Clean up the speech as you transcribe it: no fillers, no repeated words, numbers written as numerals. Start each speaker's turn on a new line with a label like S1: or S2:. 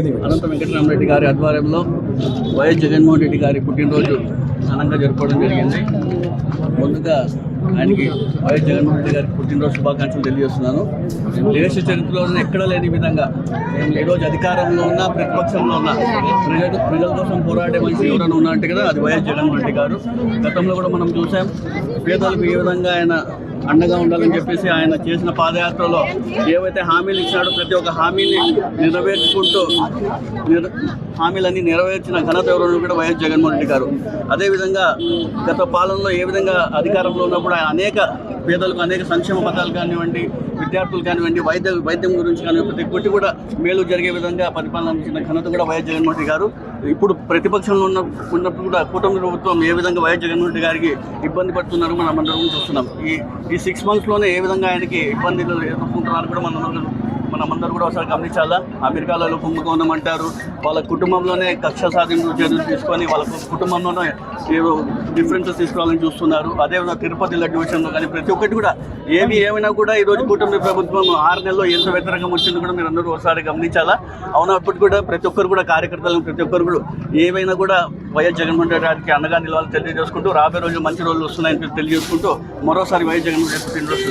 S1: అనంత వెంకటరామరెడ్డి గారి ఆధ్వర్యంలో వైఎస్ జగన్మోహన్ రెడ్డి గారి పుట్టినరోజు ఘనంగా జరుపుకోవడం జరిగింది. ముందుగా ఆయనకి వైఎస్ జగన్మోహన్ రెడ్డి గారికి పుట్టినరోజు శుభాకాంక్షలు తెలియజేస్తున్నాను. దేశ చరిత్రలో ఎక్కడా లేని విధంగా మేము ఈరోజు అధికారంలో ఉన్నా ప్రతిపక్షంలో ఉన్నా ప్రజల కోసం పోరాడే మనిషి ఎవరైనా ఉన్నా అంటే కదా అది వైఎస్ జగన్మోహన్ రెడ్డి గారు. గతంలో కూడా మనం చూసాం పేదలకు ఏ విధంగా ఆయన అండగా ఉండాలని చెప్పేసి ఆయన చేసిన పాదయాత్రలో ఏవైతే హామీలు ఇచ్చాడో ప్రతి ఒక్క హామీని నెరవేర్చుకుంటూ హామీలన్నీ నెరవేర్చిన ఘనత ఎవరు కూడా వైఎస్ జగన్మోహన్ రెడ్డి గారు. అదేవిధంగా గత పాలనలో ఏ విధంగా అధికారంలో ఉన్నప్పుడు ఆయన అనేక పేదలకు అనేక సంక్షేమ పథకాలు కానివ్వండి, విద్యార్థులు కానివ్వండి, వైద్యం గురించి కానివ్వండి, ప్రతి ఒక్కటి కూడా మేలు జరిగే విధంగా పరిపాలన ఇచ్చిన ఘనత కూడా వైఎస్ జగన్మోహన్ రెడ్డి గారు. ఇప్పుడు ప్రతిపక్షంలో ఉన్నప్పుడు కూడా కూటమి ప్రభుత్వం ఏ విధంగా వైఎస్ జగన్మోహన్ రెడ్డి గారికి ఇబ్బంది పడుతున్నారో మనం అందరం చూస్తున్నాం. ఈ 6 monthsలోనే ఏ విధంగా ఆయనకి ఇబ్బందులు ఎదుర్కొంటున్నారు కూడా మనమందరూ కూడా ఒకసారి గమనించాలా. అమెరికాలో కుంభకోణం అంటారు, వాళ్ళ కుటుంబంలోనే కక్ష సాధింపు చర్యలు తీసుకొని వాళ్ళ కుటుంబంలోనే ఏదో డిఫరెన్సెస్ తీసుకురావాలని చూస్తున్నారు. అదేవిధంగా తిరుపతి లడ్డు విషయంలో కానీ ప్రతి ఒక్కటి కూడా ఏమైనా కూడా ఈరోజు కూటమి ప్రభుత్వం 6 నెలల్లో ఎంత వ్యతిరేకం వచ్చిందో కూడా మీరు అందరూ ఒకసారి గమనించాలా. అవునప్పటికి కూడా ప్రతి ఒక్కరు కూడా కార్యకర్తలను ప్రతి ఒక్కరు కూడా ఏమైనా కూడా వైఎస్ జగన్మోహన్ రెడ్డి గారికి అండగా నిలవాలని తెలియజేసుకుంటూ రాబోయే రోజులు మంచి రోజులు వస్తున్నాయని తెలియజేసుకుంటూ మరోసారి వైఎస్ జగన్మోహన్ రెడ్డి పుట్టినరోజు